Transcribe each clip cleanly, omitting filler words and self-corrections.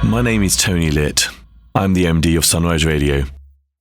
My name is Tony Litt. I'm the MD of Sunrise Radio,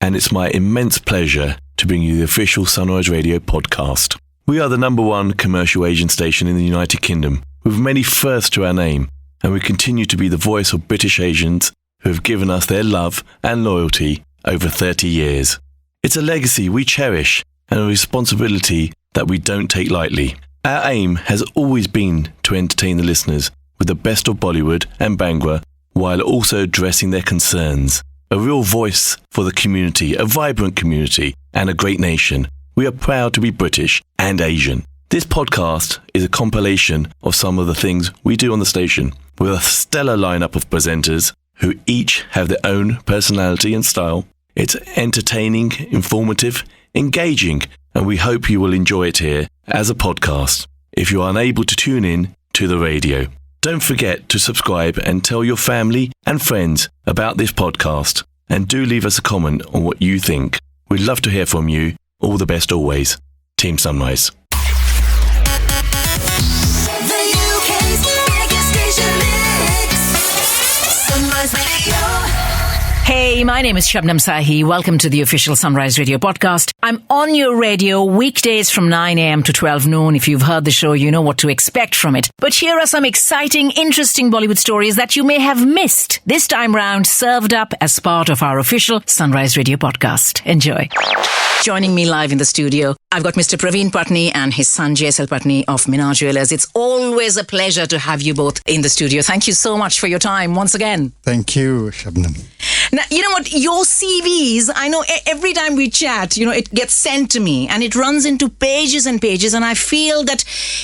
and it's my immense pleasure to bring you the official Sunrise Radio podcast. We are the #1 commercial Asian station in the United Kingdom, with many firsts to our name, and we continue to be the voice of British Asians who have given us their love and loyalty over 30 years. It's a legacy we cherish and a responsibility that we don't take lightly. Our aim has always been to entertain the listeners with the best of Bollywood and Bhangra, while also addressing their concerns. A real voice for the community, a vibrant community, and a great nation. We are proud to be British and Asian. This podcast is a compilation of some of the things we do on the station, with a stellar lineup of presenters who each have their own personality and style. It's entertaining, informative, engaging, and we hope you will enjoy it here as a podcast if you are unable to tune in to the radio. Don't forget to subscribe and tell your family and friends about this podcast, and do leave us a comment on what you think. We'd love to hear from you. All the best always. Team Sunrise. The UK's biggest station mix. Sunrise Radio. Hey, my name is Shabnam Sahi. Welcome to the official Sunrise Radio podcast. I'm on your radio weekdays from 9 a.m. to 12 noon. If you've heard the show, you know what to expect from it. But here are some exciting, interesting Bollywood stories that you may have missed. This time round, served up as part of our official Sunrise Radio podcast. Enjoy. Joining me live in the studio, I've got Mr. Pravin Pattni and his son Jaysal Pattni of Minar Jewellers. It's always a pleasure to have you both in the studio. Thank you so much for your time once again. Thank you, Shabnam. Now, you know what? Your CVs, I know every time we chat, it gets sent to me and it runs into pages and pages, and I feel that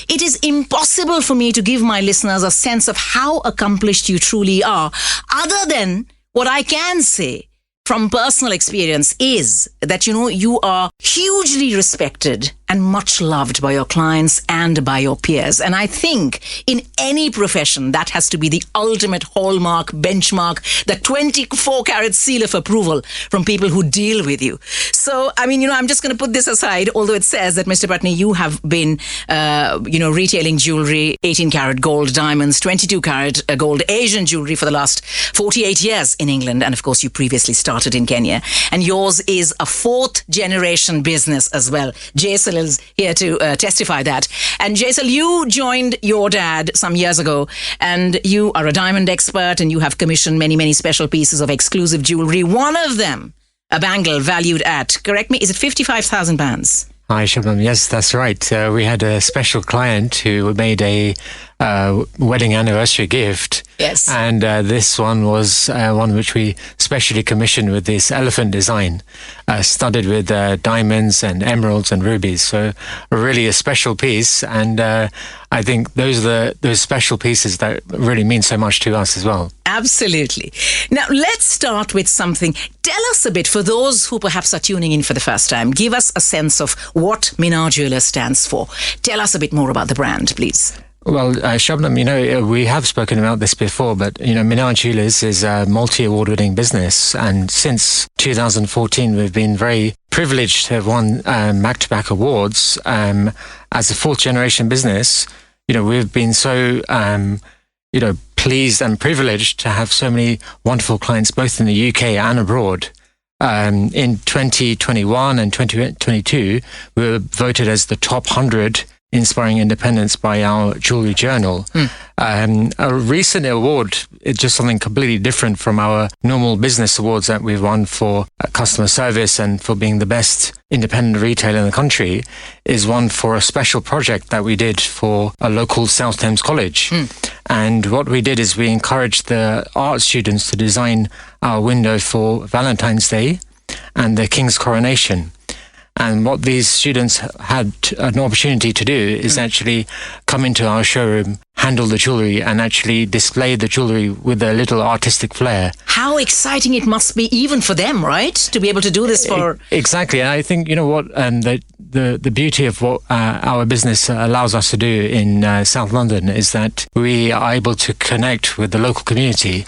it is impossible for me to give my listeners a sense of how accomplished you truly are, other than what I can say from personal experience is that, you are hugely respected and much loved by your clients and by your peers. And I think in any profession, that has to be the ultimate hallmark, benchmark, the 24-carat seal of approval from people who deal with you. So, I'm just going to put this aside, although it says that, Mr. Pattni, you have been, retailing jewellery, 18-carat gold diamonds, 22-carat gold Asian jewellery for the last 48 years in England. And of course, you previously started in Kenya. And yours is a 4th-generation business as well. Jaysal is here to testify that. And Jaysal, you joined your dad some years ago, and you are a diamond expert, and you have commissioned many, many special pieces of exclusive jewellery. One of them, a bangle valued at, correct me, is it £55,000? Hi, Shabnam. Yes, that's right. We had a special client who made a wedding anniversary gift. Yes. And this one was one which we specially commissioned with this elephant design, studded with diamonds and emeralds and rubies. So really a special piece. And I think those are those special pieces that really mean so much to us as well. Absolutely. Now, let's start with something. Tell us a bit, for those who perhaps are tuning in for the first time, give us a sense of what Minar Jewellers stands for. Tell us a bit more about the brand, please. Well, Shabnam, we have spoken about this before, but, Minar Jewellers is a multi-award-winning business. And since 2014, we've been very privileged to have won back-to-back awards. As a 4th-generation business, we've been so, pleased and privileged to have so many wonderful clients, both in the UK and abroad. In 2021 and 2022, we were voted as the top 100 Inspiring Independence by our Jewellery Journal. A recent award, it's just something completely different from our normal business awards that we've won for customer service and for being the best independent retailer in the country, is one for a special project that we did for a local South Thames college. And what we did is we encouraged the art students to design our window for Valentine's Day and the King's coronation. And what these students had an opportunity to do is actually come into our showroom, handle the jewellery, and actually display the jewellery with a little artistic flair. How exciting it must be even for them, right? To be able to do this for... Exactly. And I think, the beauty of what our business allows us to do in South London is that we are able to connect with the local community.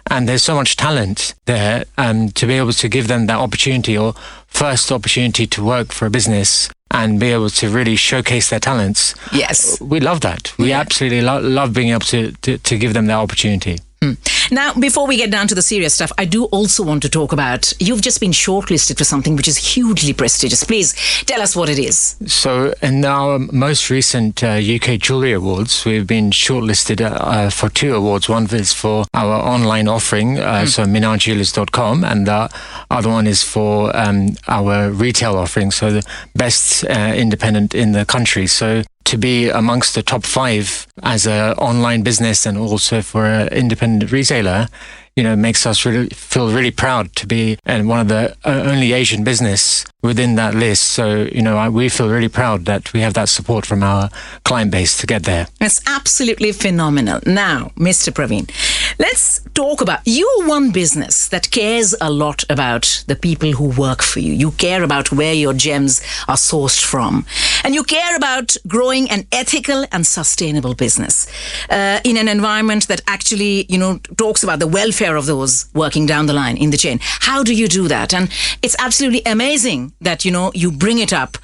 And there's so much talent there, to be able to give them that opportunity, or first opportunity to work for a business and be able to really showcase their talents. Yes. We love that. We absolutely love being able to give them that opportunity. Now, before we get down to the serious stuff, I do also want to talk about, you've just been shortlisted for something which is hugely prestigious. Please tell us what it is. So in our most recent UK Jewellery Awards, we've been shortlisted for 2 awards. One is for our online offering, so minarjewelers.com, and the other one is for our retail offering, so the best independent in the country. So to be amongst the top 5 as an online business and also for an independent retailer, makes us really feel really proud to be one of the only Asian business within that list. So, we feel really proud that we have that support from our client base to get there. It's absolutely phenomenal. Now, Mr. Pravin, let's talk about, you're one business that cares a lot about the people who work for you. You care about where your gems are sourced from. And you care about growing an ethical and sustainable business in an environment that actually, talks about the welfare of those working down the line in the chain. How do you do that? And it's absolutely amazing that, you bring it up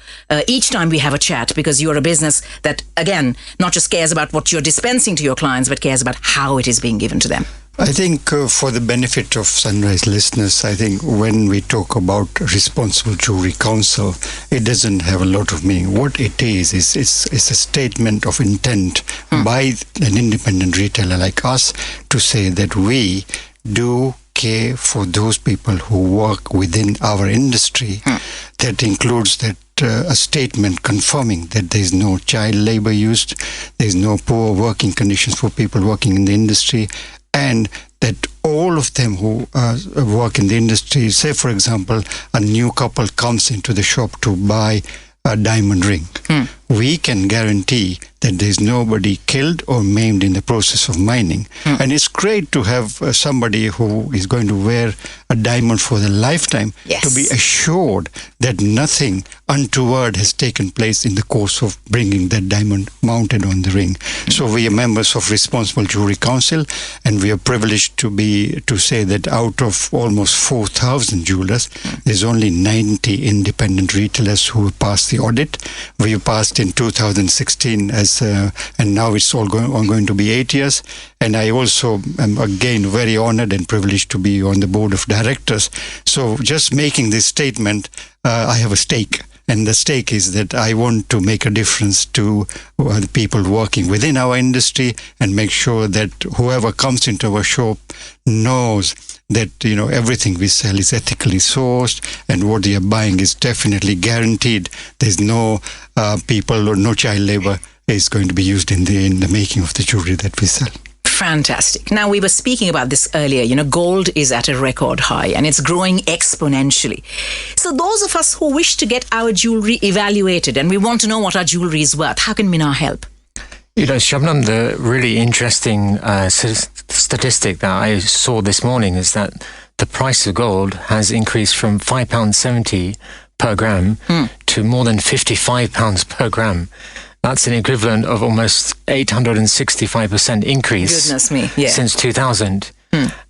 each time we have a chat, because you're a business that, again, not just cares about what you're dispensing to your clients, but cares about how it is being given to them. I think for the benefit of Sunrise listeners, I think when we talk about Responsible Jewellery Council, it doesn't have a lot of meaning. What it is it's a statement of intent by an independent retailer like us to say that we do care for those people who work within our industry. That includes that a statement confirming that there is no child labor used, there is no poor working conditions for people working in the industry, and that all of them who work in the industry, say for example, a new couple comes into the shop to buy a diamond ring, we can guarantee that there's nobody killed or maimed in the process of mining. And it's great to have somebody who is going to wear a diamond for their lifetime, to be assured that nothing untoward has taken place in the course of bringing that diamond mounted on the ring. So we are members of Responsible Jewellery Council, and we are privileged to say that out of almost 4,000 jewelers, there's only 90 independent retailers who passed the audit. We passed in 2016 and now it's all going to be 8 years. And I also am again very honored and privileged to be on the board of directors. So just making this statement, I have a stake. And the stake is that I want to make a difference to the people working within our industry and make sure that whoever comes into our shop knows that everything we sell is ethically sourced and what they are buying is definitely guaranteed. There's no people or no child labor is going to be used in the making of the jewelry that we sell. Fantastic. Now, we were speaking about this earlier. Gold is at a record high and it's growing exponentially. So those of us who wish to get our jewelry evaluated and we want to know what our jewelry is worth, how can Minar help? Shabnam, the really interesting statistic that I saw this morning is that the price of gold has increased from £5.70 per gram to more than £55 per gram. That's an equivalent of almost 865% increase. Goodness me, yeah. Since 2000.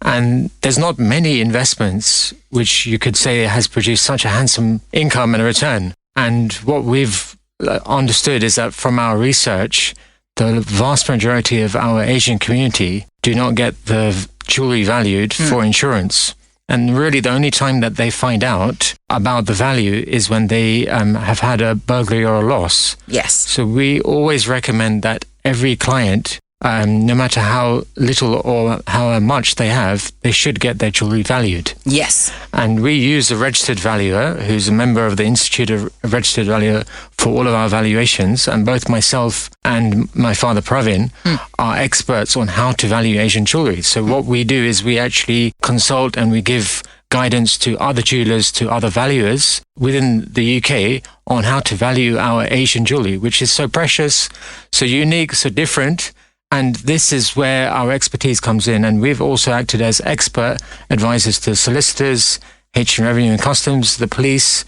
And there's not many investments which you could say has produced such a handsome income and a return. And what we've understood is that from our research, the vast majority of our Asian community do not get the jewelry valued for insurance. And really the only time that they find out about the value is when they have had a burglary or a loss. Yes. So we always recommend that every client, no matter how little or how much they have, they should get their jewelry valued. Yes. And we use a registered valuer who's a member of the Institute of Registered Valuer for all of our valuations. And both myself and my father Pravin are experts on how to value Asian jewelry. So what we do is we actually consult and we give guidance to other jewelers, to other valuers within the UK on how to value our Asian jewelry, which is so precious, so unique, so different. And this is where our expertise comes in. And we've also acted as expert advisors to solicitors, H&M Revenue and Customs, the police,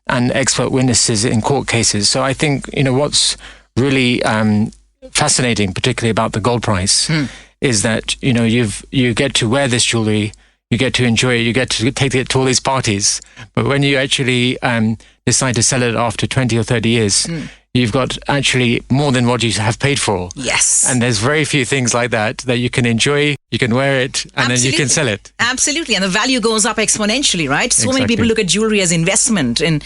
and expert witnesses in court cases. So I think, what's really fascinating, particularly about the gold price, is that, you get to wear this jewelry, you get to enjoy it, you get to take it to all these parties. But when you actually decide to sell it after 20 or 30 years, you've got actually more than what you have paid for. Yes. And there's very few things like that you can enjoy, you can wear it, and then you can sell it. Absolutely. And the value goes up exponentially, right? So many Exactly. people look at jewelry as investment in,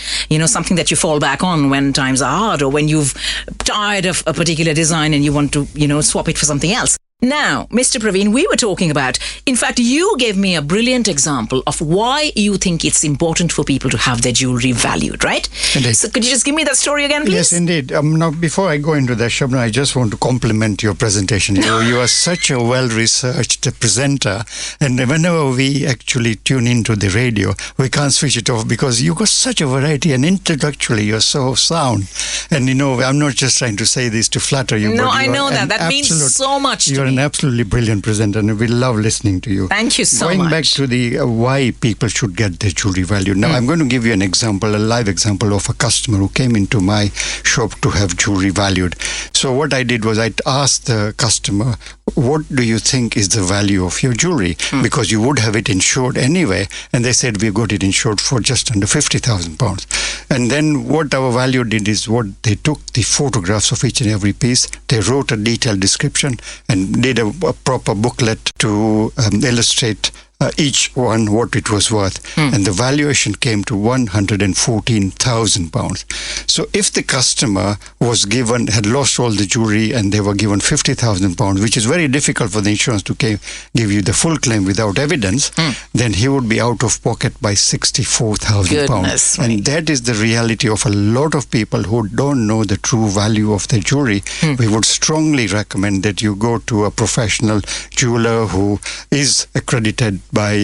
something that you fall back on when times are hard or when you've tired of a particular design and you want to, swap it for something else. Now, Mr. Pravin, we were talking about, in fact, you gave me a brilliant example of why you think it's important for people to have their jewelry valued, right? Indeed. So could you just give me that story again, please? Yes, indeed. Now, before I go into that, Shabnam, I just want to compliment your presentation. You are such a well-researched presenter, and whenever we actually tune into the radio, we can't switch it off because you got such a variety, and intellectually you're so sound. And I'm not just trying to say this to flatter you. No, but I know that. That means so much to You're me. an absolutely brilliant presenter, and we love listening to you. Thank you so Going much. back to the why people should get their jewelry valued. Now, I'm going to give you an example, a live example of a customer who came into my shop to have jewelry valued. So what I did was I asked the customer, what do you think is the value of your jewelry? Because you would have it insured anyway. And they said, we got it insured for just under £50,000. And then what our value did is what they took the photographs of each and every piece. They wrote a detailed description and did a proper booklet to illustrate each one what it was worth. And the valuation came to £114,000. So if the customer had lost all the jewelry and they were given £50,000, which is very difficult for the insurance to give you the full claim without evidence, then he would be out of pocket by £64,000. Goodness me. And that is the reality of a lot of people who don't know the true value of their jewelry. We would strongly recommend that you go to a professional jeweler who is accredited by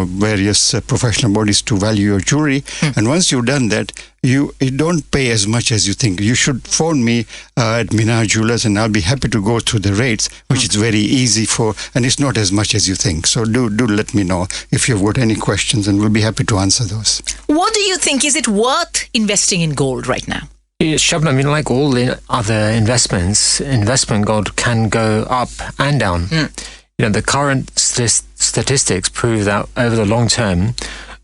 various professional bodies to value your jewelry. And once you've done that, you don't pay as much as you think. You should phone me at Minar Jewelers, and I'll be happy to go through the rates, which is very easy and it's not as much as you think. So do let me know if you've got any questions, and we'll be happy to answer those. What do you think? Is it worth investing in gold right now? Shabnam, like all the other investments, investment gold can go up and down. The current statistics prove that over the long term,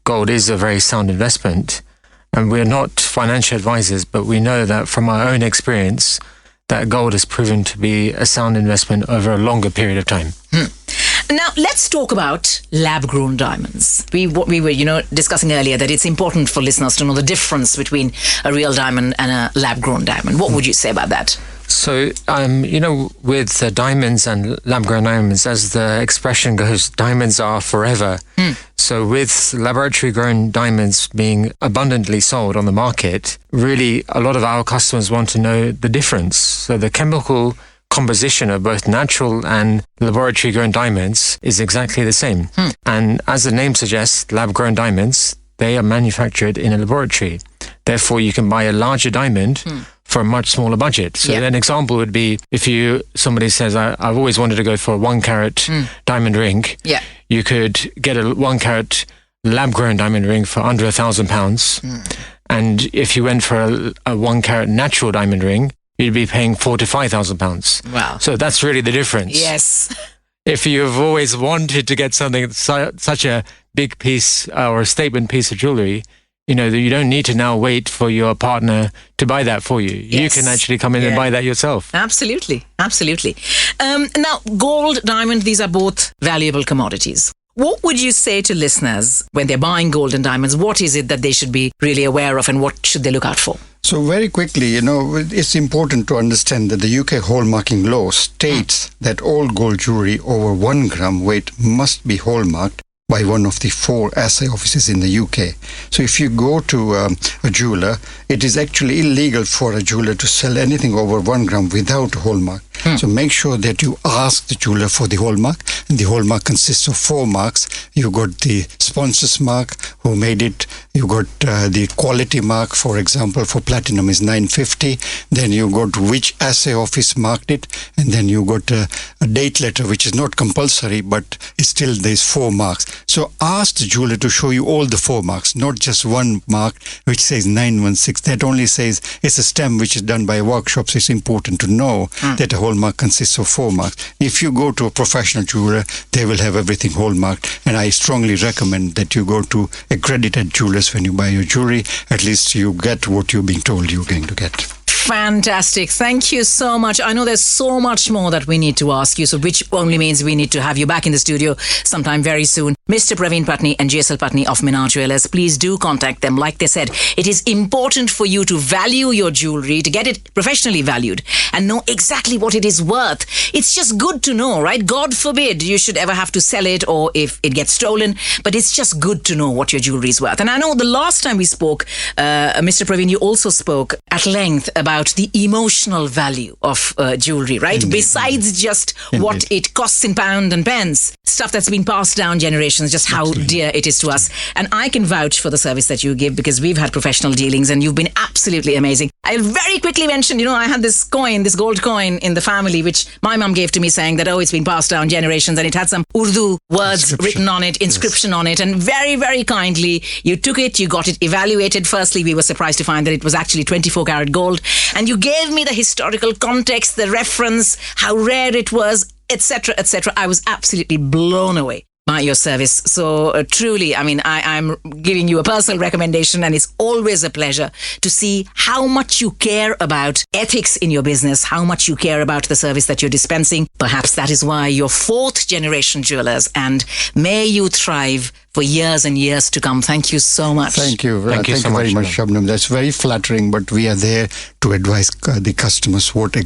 gold is a very sound investment. And we're not financial advisors, but we know that from our own experience, that gold has proven to be a sound investment over a longer period of time. Now, let's talk about lab-grown diamonds. We were, discussing earlier that it's important for listeners to know the difference between a real diamond and a lab-grown diamond. What would you say about that? So, with diamonds and lab-grown diamonds, as the expression goes, diamonds are forever. So with laboratory-grown diamonds being abundantly sold on the market, really a lot of our customers want to know the difference. So the chemical composition of both natural and laboratory-grown diamonds is exactly the same. And as the name suggests, lab-grown diamonds, they are manufactured in a laboratory. Therefore, you can buy a larger diamond for a much smaller budget. So an example would be if somebody says, I've always wanted to go for a 1 carat diamond ring. Yeah. You could get a 1 carat lab-grown diamond ring for under £1,000. And if you went for a 1 carat natural diamond ring, you'd be paying £4,000 to £5,000. Wow. So that's really the difference. Yes. If you've always wanted to get something such a big piece or a statement piece of jewelry, you don't need to now wait for your partner to buy that for you. Yes. You can actually come in and buy that yourself. Absolutely. Now, gold, diamond, these are both valuable commodities. What would you say to listeners when they're buying gold and diamonds? What is it that they should be really aware of, and what should they look out for? So very quickly, it's important to understand that the UK hallmarking law states that all gold jewelry over 1 gram weight must be hallmarked by one of the 4 assay offices in the UK. So if you go to a jeweler, it is actually illegal for a jeweler to sell anything over 1 gram without a hallmark. So make sure that you ask the jeweler for the hallmark, and the hallmark consists of 4 marks. You got the sponsor's mark, who made it. You got the quality mark, for example, for platinum is 950. Then you got which assay office marked it, and then you got a date letter, which is not compulsory, but it's still there's 4 marks. So ask the jeweler to show you all the 4 marks, not just one mark which says 916. That only says it's a stamp which is done by workshops. It's important to know that a hallmark consists of 4 marks. If you go to a professional jeweler, they will have everything hallmarked. And I strongly recommend that you go to accredited jewelers when you buy your jewelry. At least you get what you're being told you're going to get. Fantastic. Thank you so much. I know there's so much more that we need to ask you, so which only means we need to have you back in the studio sometime very soon. Mr. Pravin Pattni and Jaysal Pattni of Minar Jewellers, please do contact them. Like they said, it is important for you to value your jewelry, to get it professionally valued and know exactly what it is worth. It's just good to know, right? God forbid you should ever have to sell it or if it gets stolen, but it's just good to know what your jewelry is worth. And I know the last time we spoke, Mr. Pravin, you also spoke at length about the emotional value of jewelry, right? Indeed. Besides just what it costs in pound and pence, stuff that's been passed down generations, just how dear it is to us. And I can vouch for the service that you give because we've had professional dealings and you've been absolutely amazing. I'll very quickly mention, I had this coin, this gold coin in the family, which my mum gave to me saying that, it's been passed down generations, and it had some Urdu words written on it, inscription on it, and very, very kindly, you took it, you got it evaluated. Firstly, we were surprised to find that it was actually 24 karat gold, and you gave me the historical context, the reference, how rare it was, etc., etc. I was absolutely blown away by your service. So truly, I'm giving you a personal recommendation, and it's always a pleasure to see how much you care about ethics in your business, how much you care about the service that you're dispensing. Perhaps that is why you're fourth generation jewelers, and may you thrive for years and years to come. Thank you so much. Thank you. Thank you so very much, much, Shabnam. That's very flattering, but we are there to advise the customers what they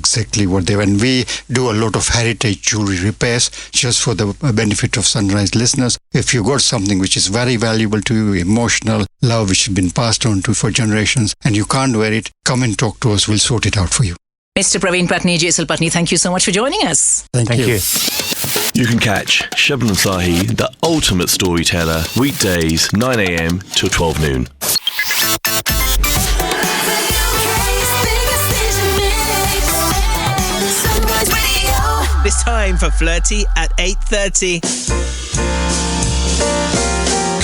want. We do a lot of heritage jewelry repairs just for the benefit of Sunrise listeners. If you got something which is very valuable to you, emotional, love, which has been passed on to for generations, and you can't wear it, come and talk to us. We'll sort it out for you. Mr. Pravin Pattni, Jaysal Pattni, thank you so much for joining us. Thank you. You can catch Shabnam Sahi, the ultimate storyteller, weekdays 9 a.m. till 12 noon. The UK's biggest station mix. Sunrise Radio. It's time for Flirty at 8:30.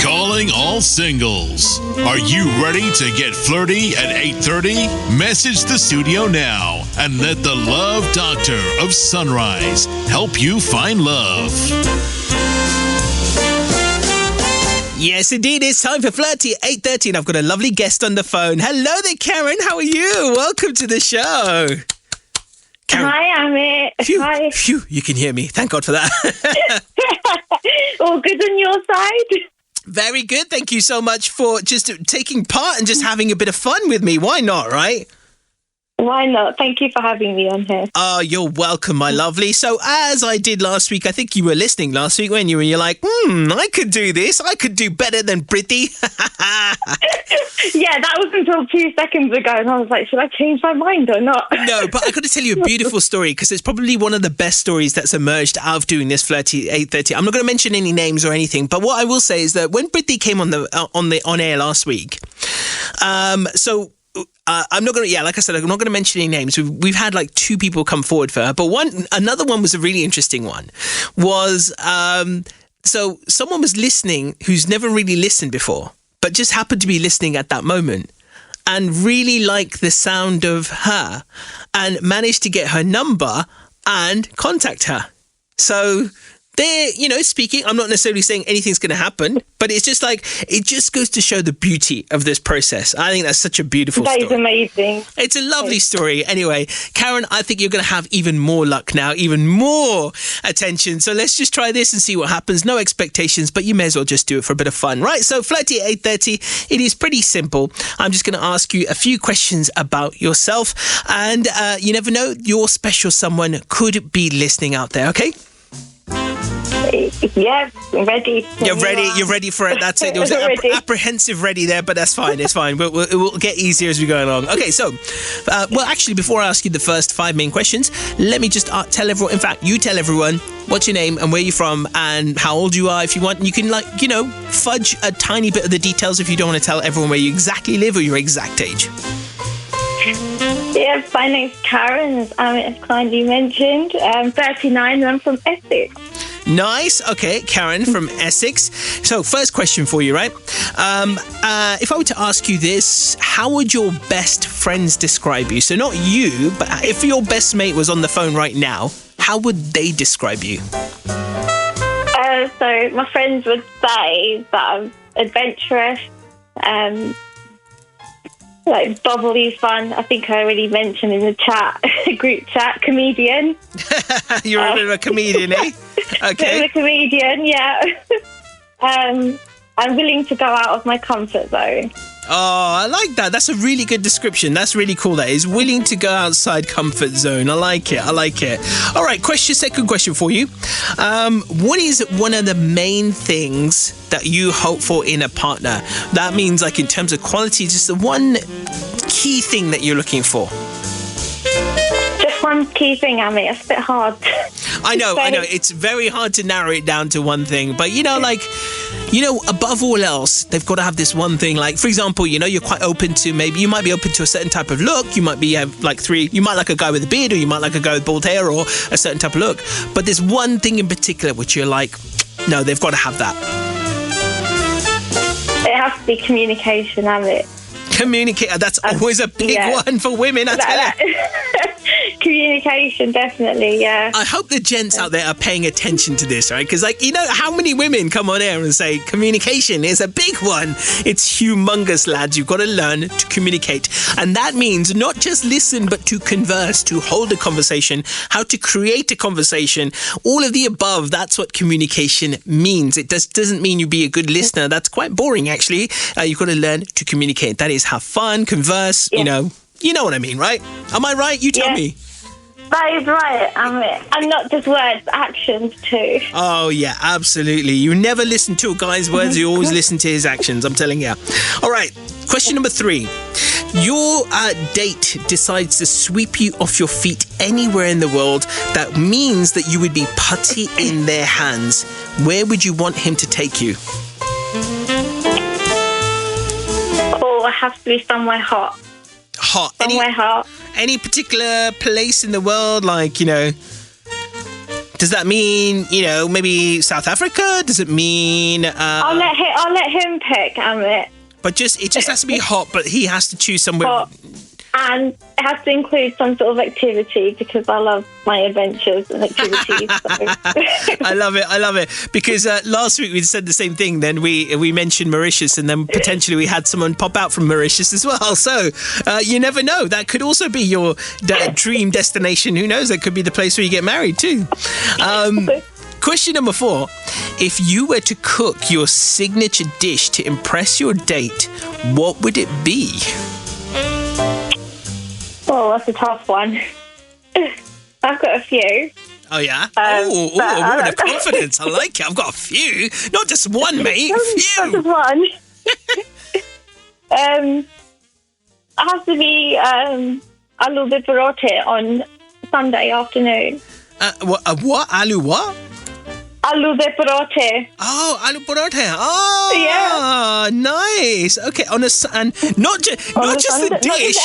Calling all singles. Are you ready to get flirty at 8:30? Message the studio now and let the love doctor of Sunrise help you find love. Yes, indeed, it's time for Flirty at 8:30, and I've got a lovely guest on the phone. Hello there, Karen. How are you? Welcome to the show. Karen. Hi, Amit. Phew, Hi. phew, you can hear me. Thank God for that. All good on your side? Very good. Thank you so much for just taking part and just having a bit of fun with me. Why not, right? Why not? Thank you for having me on here. Oh, you're welcome, my lovely. So as I did last week, I think you were listening last week, weren't you? And you're like, I could do this. I could do better than Pretty. Yeah, that was until 2 seconds ago, and I was like, should I change my mind or not? No, but I got to tell you a beautiful story, because it's probably one of the best stories that's emerged out of doing this Flirty 8:30. I'm not going to mention any names or anything, but what I will say is that when Pretty came on air last week, I'm not going to, like I said, I'm not going to mention any names. We've had like 2 people come forward for her, but another one was a really interesting one. So someone was listening who's never really listened before, but just happened to be listening at that moment and really liked the sound of her and managed to get her number and contact her. So they're, speaking, I'm not necessarily saying anything's going to happen, but it's just like, it just goes to show the beauty of this process. I think that's such a beautiful story. That is amazing. It's a lovely story. Anyway, Karen, I think you're going to have even more luck now, even more attention. So let's just try this and see what happens. No expectations, but you may as well just do it for a bit of fun, right? So Flirty at 8:30, it is pretty simple. I'm just going to ask you a few questions about yourself, and you never know, your special someone could be listening out there, okay? Yeah, I'm ready. You're ready. You're ready for it. That's it. There was an Ready. apprehensive ready there, but that's fine. It's fine. It will get easier as we go along. Okay, so, actually, before I ask you the first 5 main questions, let me just tell everyone. In fact, you tell everyone what's your name and where you're from and how old you are. If you want, you can fudge a tiny bit of the details if you don't want to tell everyone where you exactly live or your exact age. Yeah, my name's Karen, as Amit has kindly mentioned. I'm 39 and I'm from Essex. Nice. Okay, Karen from Essex. So, first question for you, right? If I were to ask you this, how would your best friends describe you? So, not you, but if your best mate was on the phone right now, how would they describe you? So my friends would say that I'm adventurous, Like bubbly, fun. I think I already mentioned in the chat, group chat, comedian. You're a bit of a comedian, eh? Okay. Bit of a comedian, yeah. I'm willing to go out of my comfort zone. Oh, I like that. That's a really good description. That's really cool. That is willing to go outside comfort zone. I like it. All right, second question for you. What is one of the main things that you hope for in a partner? That means, like, in terms of quality, just the one key thing that you're looking for. Just one key thing, Amit. It's a bit hard. I know. It's very hard to narrow it down to one thing. But, above all else, they've got to have this one thing. Like, for example, you're quite open to you might be open to a certain type of look. You might you might like a guy with a beard, or you might like a guy with bald hair, or a certain type of look. But there's one thing in particular which you're like, no, they've got to have that. It has to be communication, Amit. Communicate. That's always a big one for women, I tell you. Communication, definitely, yeah. I hope the gents out there are paying attention to this, right? Because, how many women come on air and say communication is a big one? It's humongous, lads. You've got to learn to communicate. And that means not just listen, but to converse, to hold a conversation, how to create a conversation. All of the above, that's what communication means. It doesn't mean you be a good listener. That's quite boring, actually. You've got to learn to communicate. That is have fun, converse, You know what I mean, right? Am I right? You tell me. That is right, Amit. And not just words, actions too. Oh, yeah, absolutely. You never listen to a guy's words, you always listen to his actions, I'm telling you. All right, question number 3. Your date decides to sweep you off your feet anywhere in the world. That means that you would be putty in their hands. Where would you want him to take you? Oh, it has to be somewhere hot. Hot. Somewhere hot. Any particular place in the world, like, does that mean, maybe South Africa? Does it mean... I'll let him pick, Amit. But it just has to be hot, but he has to choose somewhere... Hot. And it has to include some sort of activity, because I love my adventures and activities. So. I love it. Because last week we said the same thing. Then we mentioned Mauritius, and then potentially we had someone pop out from Mauritius as well. So you never know. That could also be your dream destination. Who knows? That could be the place where you get married too. Question number 4. If you were to cook your signature dish to impress your date, what would it be? Oh, that's a tough one. I've got a few. Oh, yeah? A woman of confidence. I like it. I've got a few. Not just one, mate. A few. Not just one. It has to be aloo de parathe on Sunday afternoon. What? Aloo what? Aloo de parathe. Oh, aloo parathe. Oh, yeah. Nice. Okay, and not just the dish.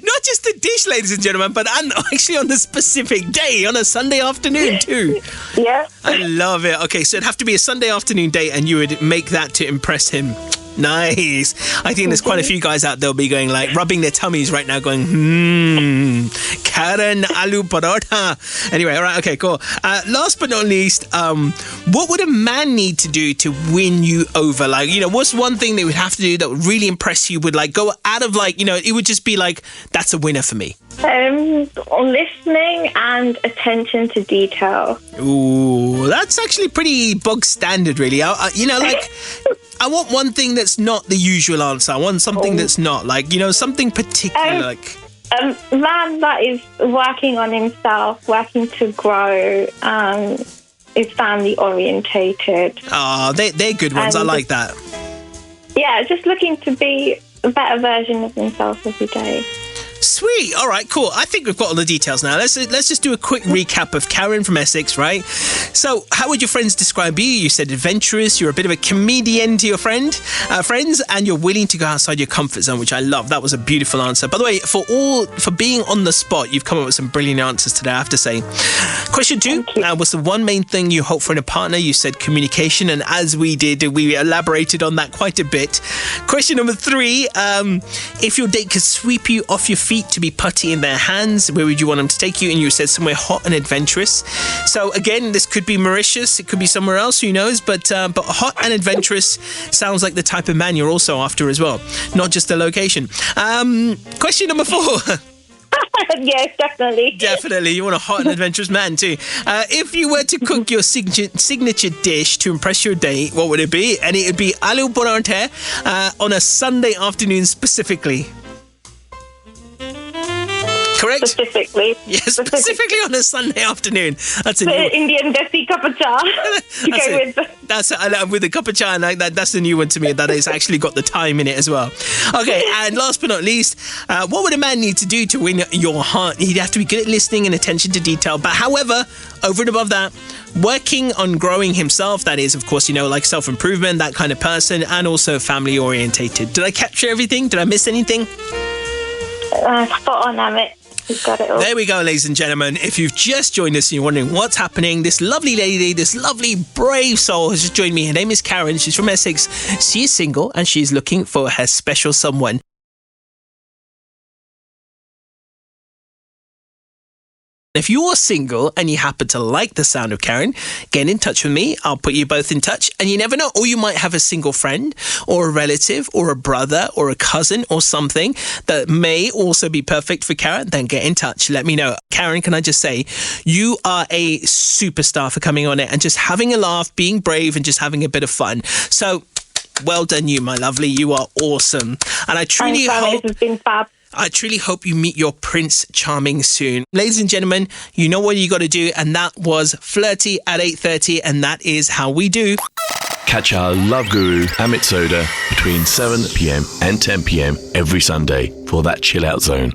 Not just the dish, ladies and gentlemen, but actually on the specific day, on a Sunday afternoon too. Yeah. I love it. Okay, so it'd have to be a Sunday afternoon date, and you would make that to impress him. Nice. I think there's quite a few guys out there will be going, like, rubbing their tummies right now going, Karen aloo paratha. Anyway, all right, okay, cool. Last but not least, what would a man need to do to win you over? Like, what's one thing they would have to do that would really impress you, would, like, go out of, like, it would just be like, that's a winner for me? Listening and attention to detail. Ooh, that's actually pretty bog standard, really. I want one thing that's not the usual answer. I want something that's not, like, something particular, like... A man that is working on himself, working to grow, is family orientated. Oh, they're good ones. I like that. Yeah, just looking to be a better version of himself every day. Sweet. All right, cool. I think we've got all the details now. Let's just do a quick recap of Karen from Essex, right? So, how would your friends describe you? You said adventurous. You're a bit of a comedian to your friends, and you're willing to go outside your comfort zone, which I love. That was a beautiful answer. By the way, for being on the spot, you've come up with some brilliant answers today, I have to say. Question 2. What's the one main thing you hope for in a partner? You said communication, and as we did, we elaborated on that quite a bit. Question number 3. If your date could sweep you off your feet to be putty in their hands? Where would you want them to take you? And you said somewhere hot and adventurous. So again, this could be Mauritius, it could be somewhere else, who knows? But hot and adventurous sounds like the type of man you're also after as well, not just the location. Question number 4. Yes, definitely. Definitely, you want a hot and adventurous man too. If you were to cook your signature dish to impress your date, what would it be? And it would be aloo paratha on a Sunday afternoon specifically. Correct? Specifically. Yes, specifically on a Sunday afternoon. That's a new The Indian desi cup of cha. to That's go it. with. That's with a cup of chai, and that's the new one to me. That it's actually got the time in it as well. Okay, and last but not least, what would a man need to do to win your heart? He'd have to be good at listening and attention to detail. But however, over and above that, working on growing himself. That is, of course, like self-improvement, that kind of person, and also family orientated. Did I capture everything? Did I miss anything? Spot on, Amit. You've got it all. There we go, ladies and gentlemen. If you've just joined us and you're wondering what's happening, this lovely lady, this lovely brave soul has just joined me. Her name is Karen. She's from Essex. She is single and she's looking for her special someone. If you're single and you happen to like the sound of Karen, get in touch with me. I'll put you both in touch. And you never know, or you might have a single friend or a relative or a brother or a cousin or something that may also be perfect for Karen. Then get in touch. Let me know. Karen, can I just say, you are a superstar for coming on it and just having a laugh, being brave and just having a bit of fun. So well done you, my lovely. You are awesome. And I truly hope... This has been fab. I truly hope you meet your Prince Charming soon. Ladies and gentlemen, you know what you got to do, and that was Flirty at 8:30, and that is how we do. Catch our love guru, Amit Sodha, between 7 p.m. and 10 p.m. every Sunday for that chill out zone.